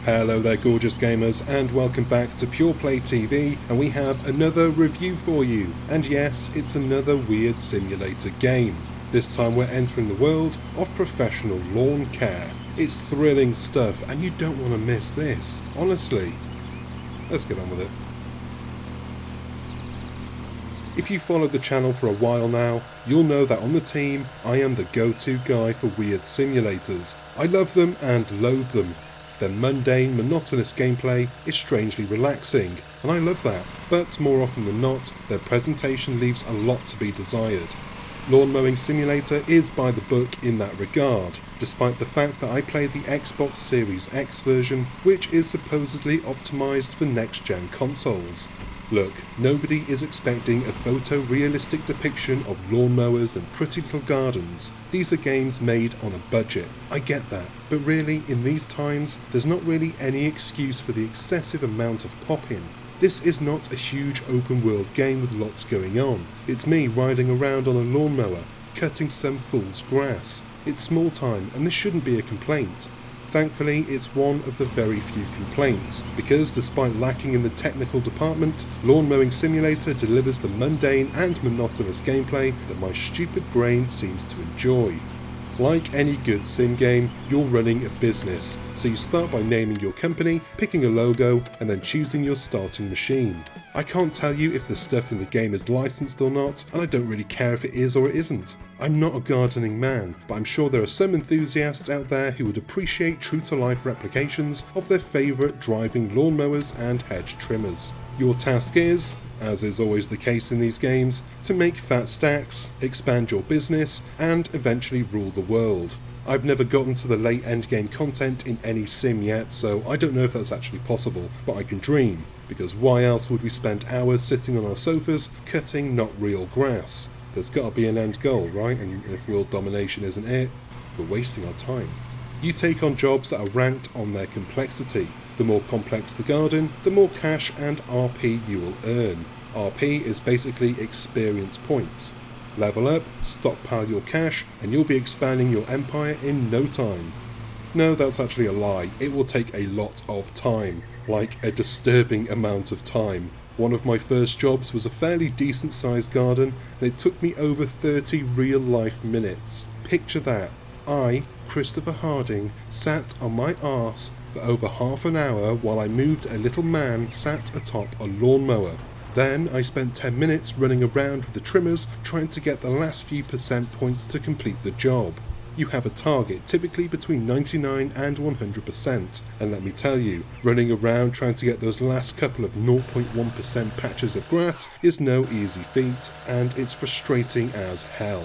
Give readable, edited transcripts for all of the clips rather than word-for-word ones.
Hello there gorgeous gamers and welcome back to Pure Play TV, and we have another review for you. And yes, it's another weird simulator game. This time we're entering the world of professional lawn care. It's thrilling stuff and you don't want to miss this, honestly. Let's get on with it. If you followed the channel for a while now, you'll know that on the team I am the go-to guy for weird simulators. I love them and loathe them. Their mundane, monotonous gameplay is strangely relaxing, and I love that, but more often than not, their presentation leaves a lot to be desired. Lawn Mowing Simulator is by the book in that regard, despite the fact that I played the Xbox Series X version, which is supposedly optimised for next-gen consoles. Look, nobody is expecting a photorealistic depiction of lawnmowers and pretty little gardens. These are games made on a budget. I get that, but really, in these times, there's not really any excuse for the excessive amount of pop-in. This is not a huge open-world game with lots going on. It's me riding around on a lawnmower, cutting some fool's grass. It's small time, and this shouldn't be a complaint. Thankfully, it's one of the very few complaints, because despite lacking in the technical department, Lawn Mowing Simulator delivers the mundane and monotonous gameplay that my stupid brain seems to enjoy. Like any good sim game, you're running a business, so you start by naming your company, picking a logo, and then choosing your starting machine. I can't tell you if the stuff in the game is licensed or not, and I don't really care if it is or it isn't. I'm not a gardening man, but I'm sure there are some enthusiasts out there who would appreciate true-to-life replications of their favourite driving lawnmowers and hedge trimmers. Your task is, as is always the case in these games, to make fat stacks, expand your business, and eventually rule the world. I've never gotten to the late endgame content in any sim yet, so I don't know if that's actually possible, but I can dream, because why else would we spend hours sitting on our sofas cutting not real grass? There's got to be an end goal, right? And if world domination isn't it, we're wasting our time. You take on jobs that are ranked on their complexity. The more complex the garden, the more cash and RP you will earn. RP is basically experience points. Level up, stockpile your cash, and you'll be expanding your empire in no time. No, that's actually a lie. It will take a lot of time. Like a disturbing amount of time. One of my first jobs was a fairly decent sized garden, and it took me over 30 real life minutes. Picture that. I, Christopher Harding, sat on my arse for over half an hour while I moved a little man sat atop a lawnmower. Then I spent 10 minutes running around with the trimmers trying to get the last few percent points to complete the job. You have a target, typically between 99 and 100%, and let me tell you, running around trying to get those last couple of 0.1% patches of grass is no easy feat, and it's frustrating as hell.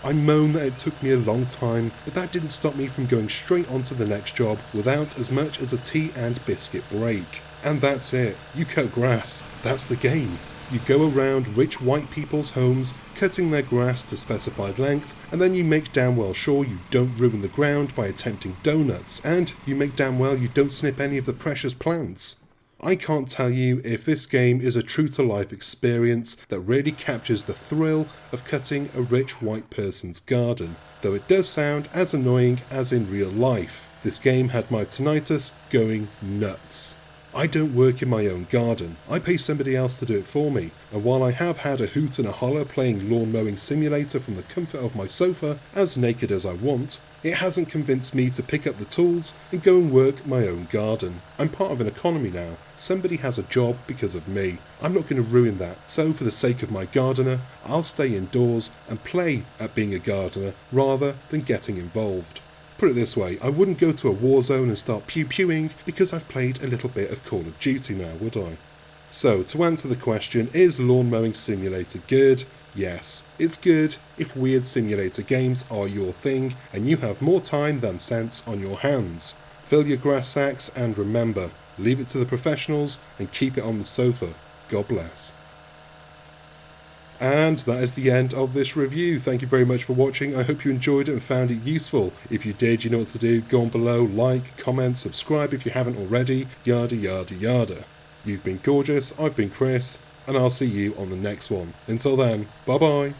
I moan that it took me a long time, but that didn't stop me from going straight on to the next job without as much as a tea and biscuit break. And that's it. You cut grass. That's the game. You go around rich white people's homes, cutting their grass to specified length, and then you make damn well sure you don't ruin the ground by attempting donuts, and you make damn well you don't snip any of the precious plants. I can't tell you if this game is a true-to-life experience that really captures the thrill of cutting a rich white person's garden, though it does sound as annoying as in real life. This game had my tinnitus going nuts. I don't work in my own garden, I pay somebody else to do it for me, and while I have had a hoot and a holler playing Lawn Mowing Simulator from the comfort of my sofa, as naked as I want, it hasn't convinced me to pick up the tools and go and work my own garden. I'm part of an economy now, somebody has a job because of me. I'm not going to ruin that, so for the sake of my gardener, I'll stay indoors and play at being a gardener rather than getting involved. Put it this way, I wouldn't go to a war zone and start pew-pewing because I've played a little bit of Call of Duty now, would I? So, to answer the question, is Lawn Mowing Simulator good? Yes, it's good if weird simulator games are your thing and you have more time than sense on your hands. Fill your grass sacks and remember, leave it to the professionals and keep it on the sofa. God bless. And that is the end of this review. Thank you very much for watching. I hope you enjoyed it and found it useful. If you did, you know what to do. Go on below, like, comment, subscribe if you haven't already, yada yada yada. You've been gorgeous, I've been Chris, and I'll see you on the next one. Until then, bye bye.